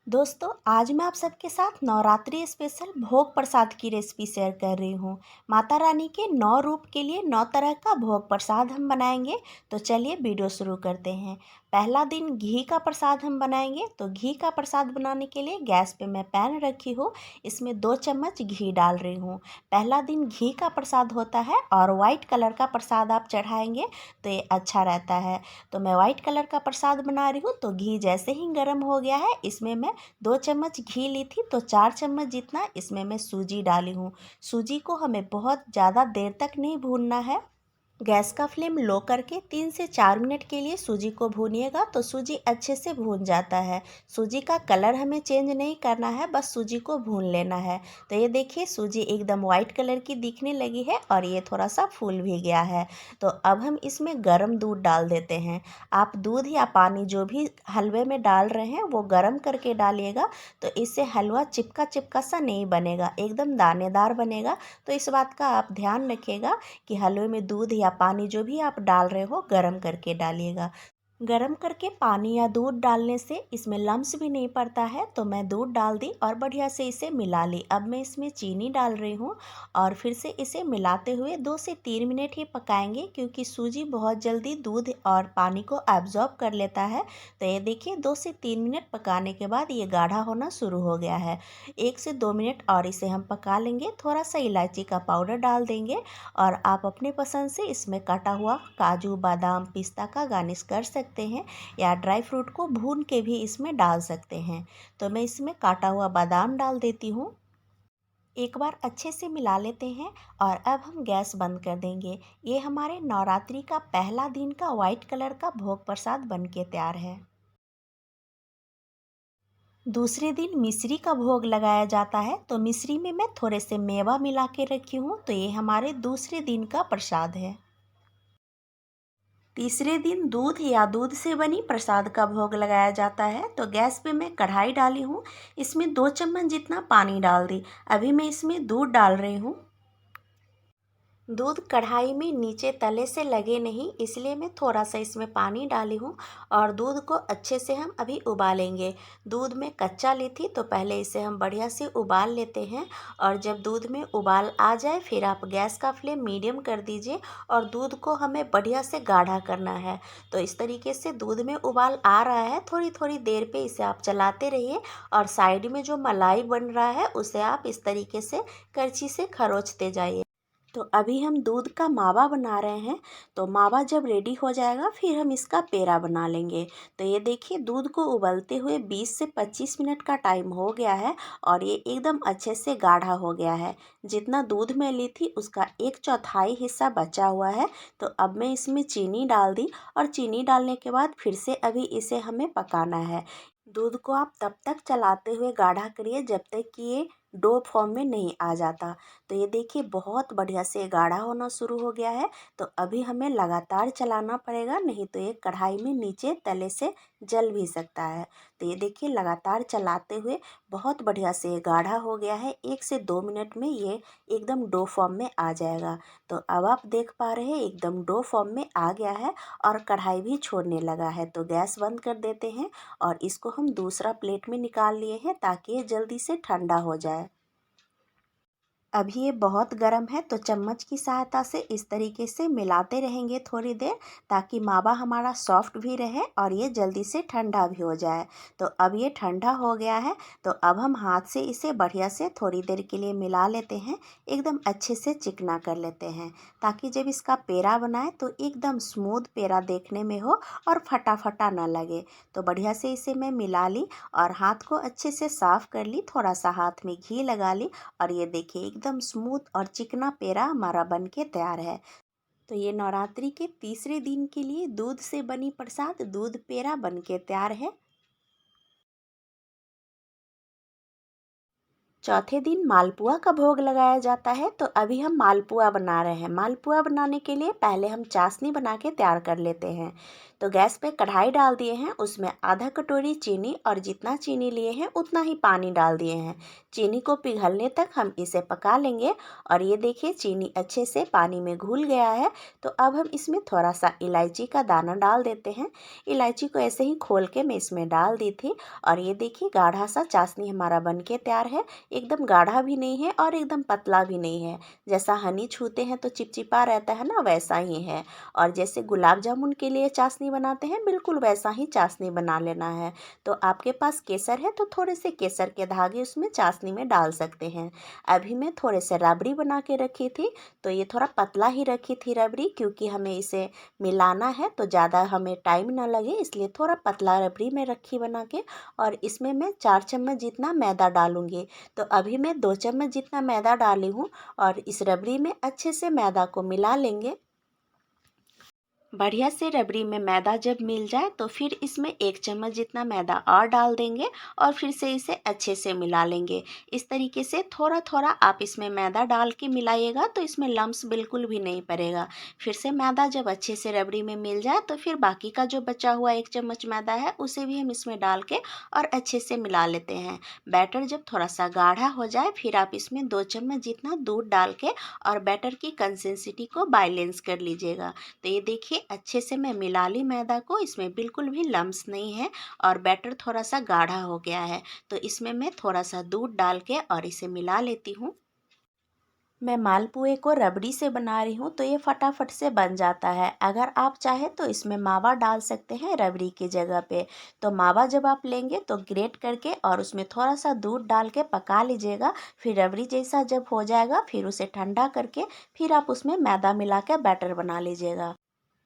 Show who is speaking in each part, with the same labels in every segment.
Speaker 1: दोस्तों, आज मैं आप सबके साथ नवरात्रि स्पेशल भोग प्रसाद की रेसिपी शेयर कर रही हूँ। माता रानी के 9 रूप के लिए 9 तरह का भोग प्रसाद हम बनाएंगे। तो चलिए वीडियो शुरू करते हैं। पहला दिन घी का प्रसाद हम बनाएंगे। तो घी का प्रसाद बनाने के लिए गैस पे मैं पैन रखी हूँ। इसमें 2 चम्मच घी डाल रही हूँ। पहला दिन घी का प्रसाद होता है और वाइट कलर का प्रसाद आप चढ़ाएंगे तो ये अच्छा रहता है। तो मैं वाइट कलर का प्रसाद बना रही हूँ। तो घी जैसे ही गर्म हो गया है, इसमें मैं 2 चम्मच घी ली थी तो 4 चम्मच जितना इसमें मैं सूजी डाली हूँ। सूजी को हमें बहुत ज़्यादा देर तक नहीं भूनना है। गैस का फ्लेम लो करके 3 से 4 मिनट के लिए सूजी को भूनिएगा तो सूजी अच्छे से भून जाता है। सूजी का कलर हमें चेंज नहीं करना है, बस सूजी को भून लेना है। तो ये देखिए सूजी एकदम वाइट कलर की दिखने लगी है और ये थोड़ा सा फूल भी गया है। तो अब हम इसमें गर्म दूध डाल देते हैं। आप दूध या पानी जो भी हलवे में डाल रहे हैं वो गर्म करके डालिएगा। तो इससे हलवा चिपका चिपका सा नहीं बनेगा, एकदम दानेदार बनेगा। तो इस बात का आप ध्यान रखिएगा कि हलवे में दूध या पानी जो भी आप डाल रहे हो गर्म करके डालिएगा। गरम करके पानी या दूध डालने से इसमें लम्स भी नहीं पड़ता है। तो मैं दूध डाल दी और बढ़िया से इसे मिला ली। अब मैं इसमें चीनी डाल रही हूँ और फिर से इसे मिलाते हुए 2 से 3 मिनट ही पकाएंगे, क्योंकि सूजी बहुत जल्दी दूध और पानी को एब्जॉर्ब कर लेता है। तो ये देखिए 2 से 3 मिनट पकाने के बाद ये गाढ़ा होना शुरू हो गया है। 1 से 2 मिनट और इसे हम पका लेंगे। थोड़ा सा इलायची का पाउडर डाल देंगे और आप अपने पसंद से इसमें कटा हुआ काजू बादाम पिस्ता का गार्निश कर सकते हैं, या ड्राई फ्रूट को भून के भी इसमें डाल सकते हैं। तो मैं इसमें काटा हुआ बादाम डाल देती हूँ। एक बार अच्छे से मिला लेते हैं और अब हम गैस बंद कर देंगे। ये हमारे नवरात्रि का पहला दिन का वाइट कलर का भोग प्रसाद बन के तैयार है। दूसरे दिन मिश्री का भोग लगाया जाता है। तो मिश्री में मैं थोड़े से मेवा मिला के रखी हूँ। तो ये हमारे दूसरे दिन का प्रसाद है। तीसरे दिन दूध या दूध से बनी प्रसाद का भोग लगाया जाता है। तो गैस पे मैं कढ़ाई डाली हूँ। इसमें 2 चम्मच जितना पानी डाल दी। अभी मैं इसमें दूध डाल रही हूँ। दूध कढ़ाई में नीचे तले से लगे नहीं, इसलिए मैं थोड़ा सा इसमें पानी डाली हूँ और दूध को अच्छे से हम अभी उबालेंगे। दूध में कच्चा ली थी तो पहले इसे हम बढ़िया से उबाल लेते हैं। और जब दूध में उबाल आ जाए फिर आप गैस का फ्लेम मीडियम कर दीजिए और दूध को हमें बढ़िया से गाढ़ा करना है। तो इस तरीके से दूध में उबाल आ रहा है, थोड़ी थोड़ी देर पे इसे आप चलाते रहिए और साइड में जो मलाई बन रहा है उसे आप इस तरीके से करछी से खरोचते जाइए। तो अभी हम दूध का मावा बना रहे हैं। तो मावा जब रेडी हो जाएगा फिर हम इसका पेड़ा बना लेंगे। तो ये देखिए दूध को उबलते हुए 20 से 25 मिनट का टाइम हो गया है और ये एकदम अच्छे से गाढ़ा हो गया है। जितना दूध मैं ली थी उसका 1/4 हिस्सा बचा हुआ है। तो अब मैं इसमें चीनी डाल दी और चीनी डालने के बाद फिर से अभी इसे हमें पकाना है। दूध को आप तब तक चलाते हुए गाढ़ा करिए जब तक कि ये डो फॉर्म में नहीं आ जाता। तो ये देखिए बहुत बढ़िया से गाढ़ा होना शुरू हो गया है। तो अभी हमें लगातार चलाना पड़ेगा, नहीं तो ये कढ़ाई में नीचे तले से जल भी सकता है। तो ये देखिए लगातार चलाते हुए बहुत बढ़िया से ये गाढ़ा हो गया है। 1 से 2 मिनट में ये एकदम डो फॉर्म में आ जाएगा। तो अब आप देख पा रहे हैं एकदम डो फॉर्म में आ गया है और कढ़ाई भी छोड़ने लगा है। तो गैस बंद कर देते हैं और इसको हम दूसरा प्लेट में निकाल लिए हैं ताकि ये जल्दी से ठंडा हो जाए। अभी ये बहुत गर्म है तो चम्मच की सहायता से इस तरीके से मिलाते रहेंगे थोड़ी देर, ताकि मावा हमारा सॉफ्ट भी रहे और ये जल्दी से ठंडा भी हो जाए। तो अब ये ठंडा हो गया है। तो अब हम हाथ से इसे बढ़िया से थोड़ी देर के लिए मिला लेते हैं, एकदम अच्छे से चिकना कर लेते हैं, ताकि जब इसका पेड़ा बनाए तो एकदम स्मूथ पेड़ा देखने में हो और फटा फटा ना लगे। तो बढ़िया से इसे मैं मिला ली और हाथ को अच्छे से साफ़ कर ली, थोड़ा सा हाथ में घी लगा ली और ये देखिए एकदम स्मूथ और चिकना पेड़ा हमारा बन के तैयार है। तो ये नवरात्रि के तीसरे दिन के लिए दूध से बनी प्रसाद दूध पेड़ा बन के तैयार है। चौथे दिन मालपुआ का भोग लगाया जाता है। तो अभी हम मालपुआ बना रहे हैं। मालपुआ बनाने के लिए पहले हम चाशनी बना के तैयार कर लेते हैं। तो गैस पे कढ़ाई डाल दिए हैं, उसमें आधा कटोरी चीनी और जितना चीनी लिए हैं उतना ही पानी डाल दिए हैं। चीनी को पिघलने तक हम इसे पका लेंगे। और ये देखिए चीनी अच्छे से पानी में घुल गया है। तो अब हम इसमें थोड़ा सा इलायची का दाना डाल देते हैं। इलायची को ऐसे ही खोल के मैं इसमें डाल दी थी। और ये देखिए गाढ़ा सा चाशनी हमारा बन के तैयार है। एकदम गाढ़ा भी नहीं है और एकदम पतला भी नहीं है। जैसा हनी छूते हैं तो चिपचिपा रहता है ना, वैसा ही है। और जैसे गुलाब जामुन के लिए चाशनी बनाते हैं बिल्कुल वैसा ही चाशनी बना लेना है। तो आपके पास केसर है तो थोड़े से केसर के धागे उसमें चाशनी में डाल सकते हैं। अभी मैं थोड़े से रबड़ी बना के रखी थी, तो ये थोड़ा पतला ही रखी थी रबड़ी, क्योंकि हमें इसे मिलाना है तो ज़्यादा हमें टाइम ना लगे, इसलिए थोड़ा पतला रबड़ी में रखी बना के। और इसमें मैं 4 चम्मच जितना मैदा डालूंगी। तो अभी मैं 2 चम्मच जितना मैदा डाली हूँ। और इस रबड़ी में अच्छे से मैदा को मिला लेंगे। बढ़िया से रबड़ी में मैदा जब मिल जाए तो फिर इसमें 1 चम्मच जितना मैदा और डाल देंगे और फिर से इसे अच्छे से मिला लेंगे। इस तरीके से थोड़ा थोड़ा आप इसमें मैदा डाल के मिलाइएगा तो इसमें लम्स बिल्कुल भी नहीं पड़ेगा। फिर से मैदा जब अच्छे से रबड़ी में मिल जाए तो फिर बाकी का जो बचा हुआ 1 चम्मच मैदा है उसे भी हम इसमें डाल के और अच्छे से मिला लेते हैं। बैटर जब थोड़ा सा गाढ़ा हो जाए फिर आप इसमें 2 चम्मच जितना दूध डाल के और बैटर की कंसिस्टेंसी को बैलेंस कर लीजिएगा। तो ये देखिए अच्छे से मैं मिला ली मैदा को, इसमें बिल्कुल भी लम्स नहीं है और बैटर थोड़ा सा गाढ़ा हो गया है। तो इसमें मैं थोड़ा सा दूध डाल के और इसे मिला लेती हूँ। मैं मालपुए को रबड़ी से बना रही हूँ तो ये फटाफट से बन जाता है। अगर आप चाहे तो इसमें मावा डाल सकते हैं रबड़ी की जगह पे। तो मावा जब आप लेंगे तो ग्रेट करके और उसमें थोड़ा सा दूध डाल के पका लीजिएगा। फिर रबड़ी जैसा जब हो जाएगा फिर उसे ठंडा करके फिर आप उसमें मैदा मिला के बैटर बना लीजिएगा।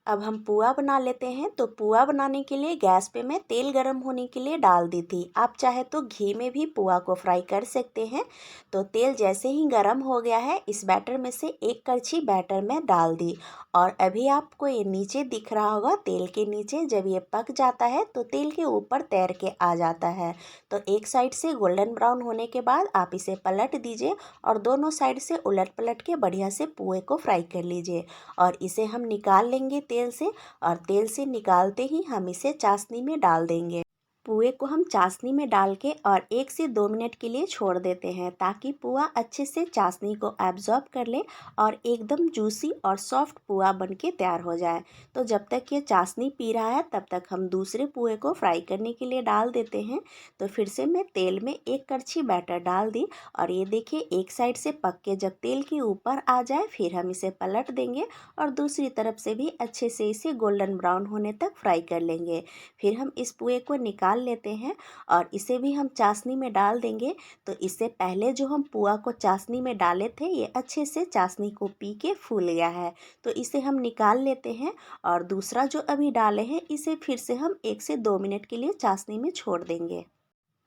Speaker 1: अब हम पुआ बना लेते हैं। तो पुआ बनाने के लिए गैस पे मैं तेल गरम होने के लिए डाल दी थी। आप चाहे तो घी में भी पुआ को फ्राई कर सकते हैं। तो तेल जैसे ही गरम हो गया है इस बैटर में से 1 कड़छी बैटर में डाल दी। और अभी आपको ये नीचे दिख रहा होगा, तेल के नीचे जब ये पक जाता है तो तेल के ऊपर तैर के आ जाता है। तो एक साइड से गोल्डन ब्राउन होने के बाद आप इसे पलट दीजिए और दोनों साइड से उलट पलट के बढ़िया से पुए को फ्राई कर लीजिए। और इसे हम निकाल लेंगे तेल से। और तेल से निकालते ही हम इसे चाशनी में डाल देंगे। पुए को हम चाशनी में डाल के और 1 से 2 मिनट के लिए छोड़ देते हैं ताकि पुआ अच्छे से चाशनी को एब्जॉर्ब कर ले और एकदम जूसी और सॉफ्ट पुआ बन के तैयार हो जाए। तो जब तक ये चाशनी पी रहा है तब तक हम दूसरे पुए को फ्राई करने के लिए डाल देते हैं। तो फिर से मैं तेल में 1 कड़छी बैटर डाल दी और ये देखिए एक साइड से पक के जब तेल के ऊपर आ जाए फिर हम इसे पलट देंगे और दूसरी तरफ से भी अच्छे से इसे गोल्डन ब्राउन होने तक फ्राई कर लेंगे। फिर हम इस पुए को निकाल लेते हैं और इसे भी हम चाशनी में डाल देंगे। तो इससे पहले जो हम पुआ को चाशनी में डाले थे ये अच्छे से चाशनी को पी के फूल गया है। तो इसे हम निकाल लेते हैं और दूसरा जो अभी डाले हैं इसे फिर से हम 1 से 2 मिनट के लिए चाशनी में छोड़ देंगे।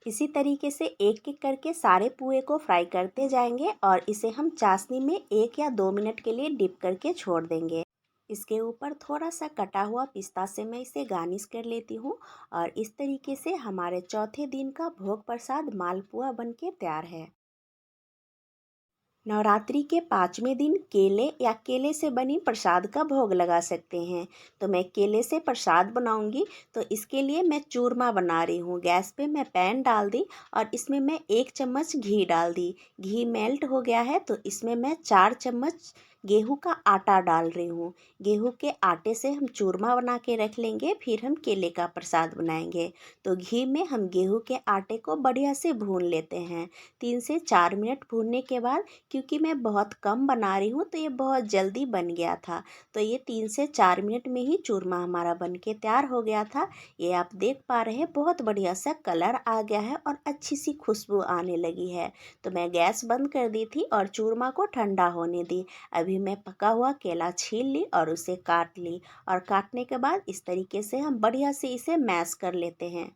Speaker 1: इसी तरीके से एक एक करके सारे पुए को फ्राई करते जाएंगे और इसे हम चाशनी में 1 या 2 मिनट के लिए डिप करके छोड़ देंगे। इसके ऊपर थोड़ा सा कटा हुआ पिस्ता से मैं इसे गार्निश कर लेती हूँ। और इस तरीके से हमारे चौथे दिन का भोग प्रसाद मालपुआ बनके तैयार है। नवरात्रि के 5वें दिन केले या केले से बनी प्रसाद का भोग लगा सकते हैं। तो मैं केले से प्रसाद बनाऊंगी। तो इसके लिए मैं चूरमा बना रही हूँ। गैस पे मैं पैन डाल दी और इसमें मैं 1 चम्मच घी डाल दी। घी मेल्ट हो गया है तो इसमें मैं 4 चम्मच गेहूं का आटा डाल रही हूँ। गेहूं के आटे से हम चूरमा बना के रख लेंगे, फिर हम केले का प्रसाद बनाएंगे। तो घी में हम गेहूं के आटे को बढ़िया से भून लेते हैं। 3 से 4 मिनट भूनने के बाद, क्योंकि मैं बहुत कम बना रही हूँ तो ये बहुत जल्दी बन गया था। तो ये 3 से 4 मिनट में ही चूरमा हमारा बन के तैयार हो गया था। ये आप देख पा रहे हैं बहुत बढ़िया सा कलर आ गया है और अच्छी सी खुशबू आने लगी है। तो मैं गैस बंद कर दी थी और चूरमा को ठंडा होने दी। अभी मैं पका हुआ केला छील ली और उसे काट ली। और काटने के बाद इस तरीके से हम बढ़िया से इसे मैश कर लेते हैं।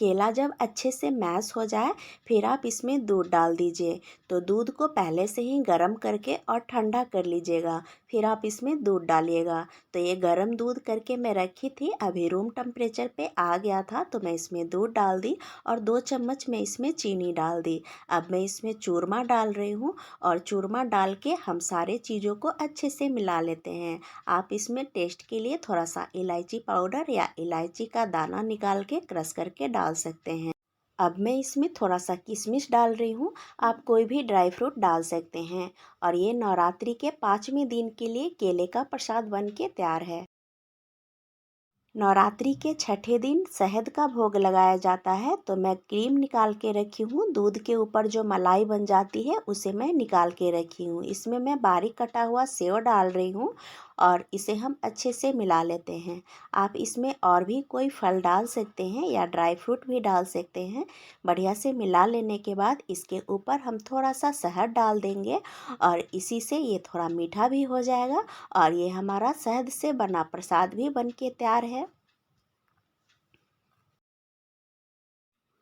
Speaker 1: केला जब अच्छे से मैश हो जाए फिर आप इसमें दूध डाल दीजिए। तो दूध को पहले से ही गर्म करके और ठंडा कर लीजिएगा, फिर आप इसमें दूध डालिएगा। तो ये गर्म दूध करके मैं रखी थी, अभी रूम टेम्परेचर पे आ गया था तो मैं इसमें दूध डाल दी और 2 चम्मच मैं इसमें चीनी डाल दी। अब मैं इसमें चूरमा डाल रही हूँ और चूरमा डाल के हम सारे चीज़ों को अच्छे से मिला लेते हैं। आप इसमें टेस्ट के लिए थोड़ा सा इलायची पाउडर या इलायची का दाना निकाल के क्रश करके डाल सकते हैं। अब मैं इसमें थोड़ा सा किशमिश डाल रही हूँ, आप कोई भी ड्राई फ्रूट डाल सकते हैं। और ये नवरात्रि के 5वें दिन के लिए केले का प्रसाद बन के तैयार है। नवरात्रि के छठे दिन शहद का भोग लगाया जाता है, तो मैं क्रीम निकाल के रखी हूँ। दूध के ऊपर जो मलाई बन जाती है उसे मैं निकाल के रखी हूँ। इसमें मैं बारीक कटा हुआ सेव डाल रही हूँ और इसे हम अच्छे से मिला लेते हैं। आप इसमें और भी कोई फल डाल सकते हैं या ड्राई फ्रूट भी डाल सकते हैं। बढ़िया से मिला लेने के बाद इसके ऊपर हम थोड़ा सा शहद डाल देंगे और इसी से ये थोड़ा मीठा भी हो जाएगा और ये हमारा शहद से बना प्रसाद भी बन के तैयार है।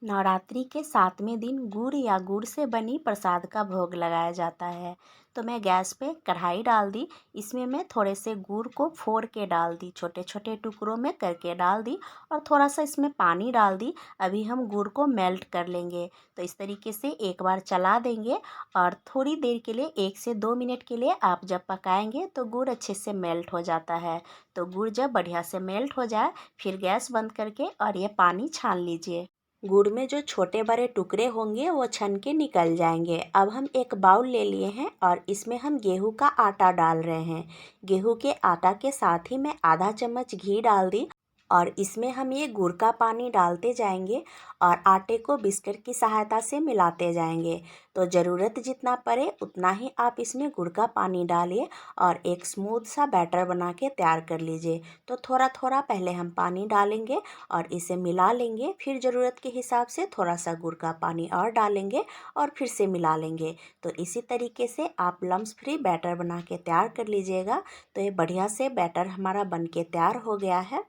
Speaker 1: नवरात्रि के 7वें दिन गुड़ या गुड़ से बनी प्रसाद का भोग लगाया जाता है। तो मैं गैस पे कढ़ाई डाल दी, इसमें मैं थोड़े से गुड़ को फोड़ के डाल दी, छोटे छोटे टुकड़ों में करके डाल दी और थोड़ा सा इसमें पानी डाल दी। अभी हम गुड़ को मेल्ट कर लेंगे। तो इस तरीके से एक बार चला देंगे और थोड़ी देर के लिए 1 से 2 मिनट के लिए आप जब पकाएंगे तो गुड़ अच्छे से मेल्ट हो जाता है। तो गुड़ जब बढ़िया से मेल्ट हो जाए फिर गैस बंद करके और ये पानी छान लीजिए। गुड़ में जो छोटे बड़े टुकड़े होंगे वो छन के निकल जाएंगे। अब हम एक बाउल ले लिए हैं और इसमें हम गेहूं का आटा डाल रहे हैं। गेहूं के आटा के साथ ही मैं आधा चम्मच घी डाल दी और इसमें हम ये गुड़ का पानी डालते जाएंगे और आटे को बिस्किट की सहायता से मिलाते जाएंगे। तो ज़रूरत जितना पड़े उतना ही आप इसमें गुड़ का पानी डालिए और एक स्मूथ सा बैटर बना के तैयार कर लीजिए। तो थोड़ा थोड़ा पहले हम पानी डालेंगे और इसे मिला लेंगे, फिर ज़रूरत के हिसाब से थोड़ा सा गुड़ का पानी और डालेंगे और फिर से मिला लेंगे। तो इसी तरीके से आप लम्स फ्री बैटर बना के तैयार कर लीजिएगा। तो ये बढ़िया से बैटर हमारा बन के तैयार हो गया है।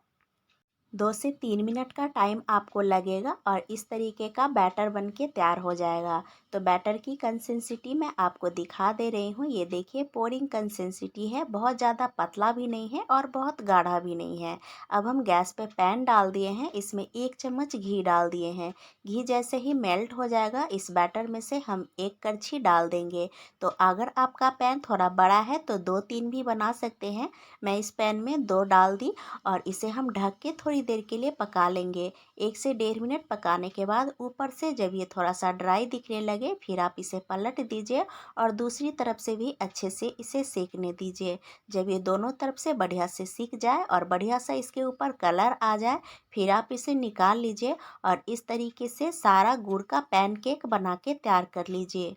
Speaker 1: 2 से 3 मिनट का टाइम आपको लगेगा और इस तरीके का बैटर बनके तैयार हो जाएगा। तो बैटर की कंसिस्टेंसी मैं आपको दिखा दे रही हूँ। ये देखिए पोरिंग कंसिस्टेंसी है, बहुत ज़्यादा पतला भी नहीं है और बहुत गाढ़ा भी नहीं है। अब हम गैस पे पैन डाल दिए हैं, इसमें 1 चम्मच घी डाल दिए हैं। घी जैसे ही मेल्ट हो जाएगा इस बैटर में से हम 1 करछी डाल देंगे। तो अगर आपका पैन थोड़ा बड़ा है तो 2-3 भी बना सकते हैं। मैं इस पैन में 2 डाल दी और इसे हम ढक के थोड़ी देर के लिए पका लेंगे। 1 से 1.5 मिनट पकाने के बाद ऊपर से जब ये थोड़ा सा ड्राई दिखने लगे फिर आप इसे पलट दीजिए और दूसरी तरफ से भी अच्छे से इसे सेकने दीजिए। जब ये दोनों तरफ से बढ़िया से सीख जाए और बढ़िया सा इसके ऊपर कलर आ जाए फिर आप इसे निकाल लीजिए और इस तरीके से सारा गुड़ का पैनकेक बना के तैयार कर लीजिए।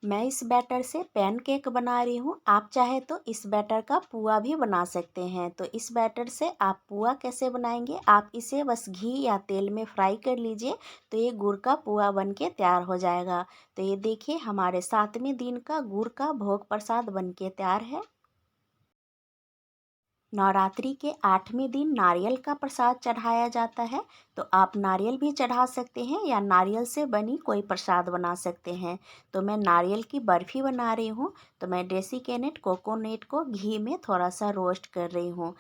Speaker 1: मैं इस बैटर से पैनकेक बना रही हूँ, आप चाहे तो इस बैटर का पुआ भी बना सकते हैं। तो इस बैटर से आप पुआ कैसे बनाएंगे, आप इसे बस घी या तेल में फ्राई कर लीजिए तो ये गुड़ का पुआ बन के तैयार हो जाएगा। तो ये देखिए हमारे 7वें दिन का गुड़ का भोग प्रसाद बन के तैयार है। नवरात्रि के 8वें दिन नारियल का प्रसाद चढ़ाया जाता है। तो आप नारियल भी चढ़ा सकते हैं या नारियल से बनी कोई प्रसाद बना सकते हैं। तो मैं नारियल की बर्फ़ी बना रही हूँ। तो मैं डेसिकेटेड कोकोनट को घी में थोड़ा सा रोस्ट कर रही हूँ।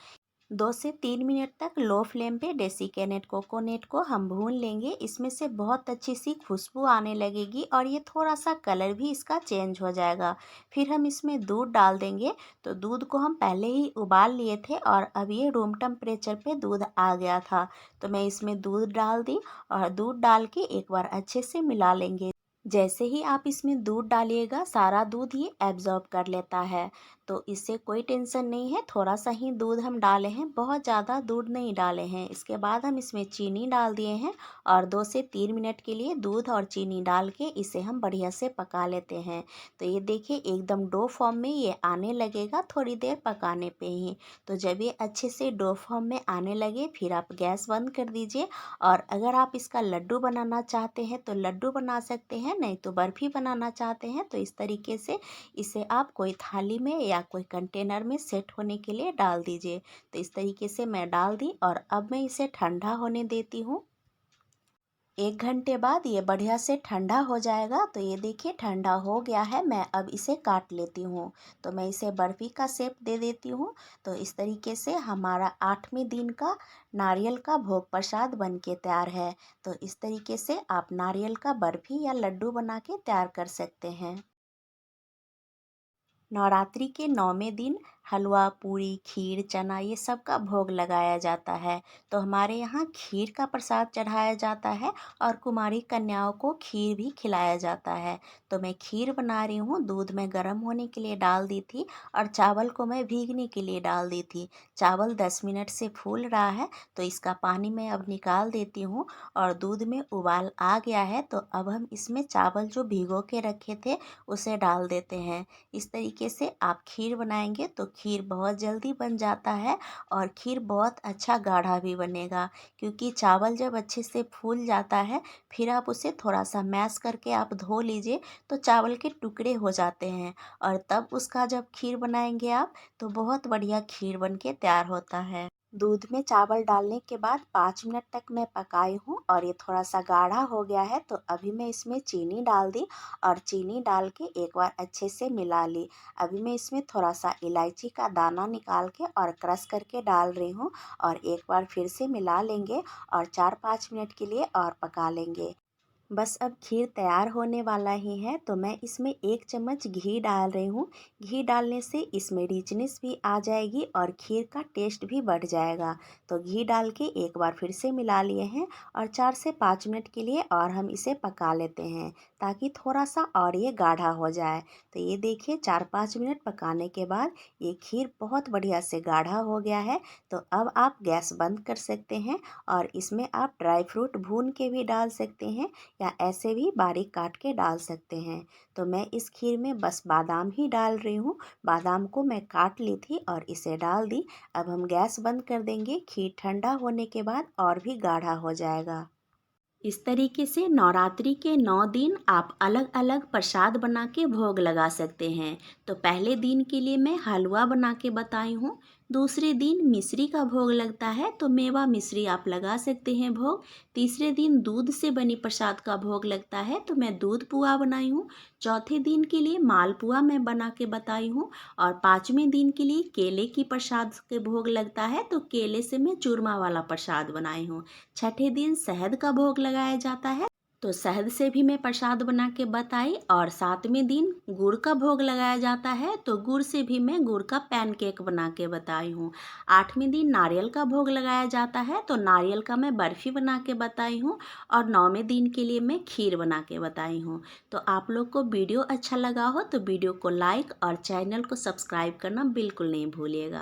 Speaker 1: 2 से 3 मिनट तक लो फ्लेम पे डेसिकेटेड कोकोनट को हम भून लेंगे। इसमें से बहुत अच्छी सी खुशबू आने लगेगी और ये थोड़ा सा कलर भी इसका चेंज हो जाएगा। फिर हम इसमें दूध डाल देंगे। तो दूध को हम पहले ही उबाल लिए थे और अब ये रूम टेम्परेचर पे दूध आ गया था। तो मैं इसमें दूध डाल दी और दूध डाल के एक बार अच्छे से मिला लेंगे। जैसे ही आप इसमें दूध डालिएगा सारा दूध ये एब्जॉर्ब कर लेता है। तो इससे कोई टेंशन नहीं है, थोड़ा सा ही दूध हम डाले हैं, बहुत ज़्यादा दूध नहीं डाले हैं। इसके बाद हम इसमें चीनी डाल दिए हैं और 2 से 3 मिनट के लिए दूध और चीनी डाल के इसे हम बढ़िया से पका लेते हैं। तो ये देखिए एकदम डो फॉर्म में ये आने लगेगा थोड़ी देर पकाने पे ही। तो जब ये अच्छे से डो फॉर्म में आने लगे फिर आप गैस बंद कर दीजिए और अगर आप इसका लड्डू बनाना चाहते हैं तो लड्डू बना सकते हैं, नहीं तो बर्फ़ी बनाना चाहते हैं तो इस तरीके से इसे आप कोई थाली में या कोई कंटेनर में सेट होने के लिए डाल दीजिए। तो इस तरीके से मैं डाल दी और अब मैं इसे ठंडा होने देती हूँ। 1 घंटे बाद ये बढ़िया से ठंडा हो जाएगा। तो ये देखिए ठंडा हो गया है। मैं अब इसे काट लेती हूँ। तो मैं इसे बर्फ़ी का शेप दे देती हूँ। तो इस तरीके से हमारा 8वें दिन का नारियल का भोग प्रसाद बन के तैयार है। तो इस तरीके से आप नारियल का बर्फ़ी या लड्डू बना के तैयार कर सकते हैं। नवरात्रि के 9वें दिन हलवा, पूरी, खीर, चना ये सब का भोग लगाया जाता है। तो हमारे यहाँ खीर का प्रसाद चढ़ाया जाता है और कुमारी कन्याओं को खीर भी खिलाया जाता है। तो मैं खीर बना रही हूँ। दूध में गर्म होने के लिए डाल दी थी और चावल को मैं भीगने के लिए डाल दी थी। चावल 10 मिनट से फूल रहा है, तो इसका पानी मैं अब निकाल देती हूँ और दूध में उबाल आ गया है। तो अब हम इसमें चावल जो भिगो के रखे थे उसे डाल देते हैं। इस तरीके से आप खीर बनाएंगे तो खीर बहुत जल्दी बन जाता है और खीर बहुत अच्छा गाढ़ा भी बनेगा, क्योंकि चावल जब अच्छे से फूल जाता है फिर आप उसे थोड़ा सा मैश करके आप धो लीजिए तो चावल के टुकड़े हो जाते हैं और तब उसका जब खीर बनाएंगे आप तो बहुत बढ़िया खीर बन के तैयार होता है। दूध में चावल डालने के बाद 5 मिनट तक मैं पकाई हूँ और ये थोड़ा सा गाढ़ा हो गया है। तो अभी मैं इसमें चीनी डाल दी और चीनी डाल के एक बार अच्छे से मिला ली। अभी मैं इसमें थोड़ा सा इलायची का दाना निकाल के और क्रश करके डाल रही हूँ और एक बार फिर से मिला लेंगे और 4-5 मिनट के लिए और पका लेंगे। बस अब खीर तैयार होने वाला ही है। तो मैं इसमें 1 चम्मच घी डाल रही हूँ। घी डालने से इसमें रिचनेस भी आ जाएगी और खीर का टेस्ट भी बढ़ जाएगा। तो घी डाल के एक बार फिर से मिला लिए हैं और 4 से 5 मिनट के लिए और हम इसे पका लेते हैं ताकि थोड़ा सा और ये गाढ़ा हो जाए। तो ये देखिए 4-5 मिनट पकाने के बाद ये खीर बहुत बढ़िया से गाढ़ा हो गया है। तो अब आप गैस बंद कर सकते हैं और इसमें आप ड्राई फ्रूट भून के भी डाल सकते हैं या ऐसे भी बारीक काट के डाल सकते हैं। तो मैं इस खीर में बस बादाम ही डाल रही हूँ। बादाम को मैं काट ली थी और इसे डाल दी। अब हम गैस बंद कर देंगे। खीर ठंडा होने के बाद और भी गाढ़ा हो जाएगा। इस तरीके से नवरात्रि के 9 दिन आप अलग अलग प्रसाद बना के भोग लगा सकते हैं। तो पहले दिन के लिए मैं हलवा बना के बताई हूँ। दूसरे दिन मिश्री का भोग लगता है तो मेवा मिश्री आप लगा सकते हैं भोग। तीसरे दिन दूध से बनी प्रसाद का भोग लगता है तो मैं दूध पुआ बनाई हूँ। चौथे दिन के लिए मालपुआ मैं बना के बताई हूँ और 5वें दिन के लिए केले की प्रसाद के भोग लगता है तो केले से मैं चूरमा वाला प्रसाद बनाई हूँ। छठे दिन शहद का भोग लगाया जाता है तो शहद से भी मैं प्रसाद बना के बताई और 7वें दिन गुड़ का भोग लगाया जाता है तो गुड़ से भी मैं गुड़ का पैनकेक बना के बताई हूँ। 8वें दिन नारियल का भोग लगाया जाता है तो नारियल का मैं बर्फ़ी बना के बताई हूँ और 9वें दिन के लिए मैं खीर बना के बताई हूँ। तो आप लोग को वीडियो अच्छा लगा हो तो वीडियो को लाइक और चैनल को सब्सक्राइब करना बिल्कुल नहीं भूलिएगा।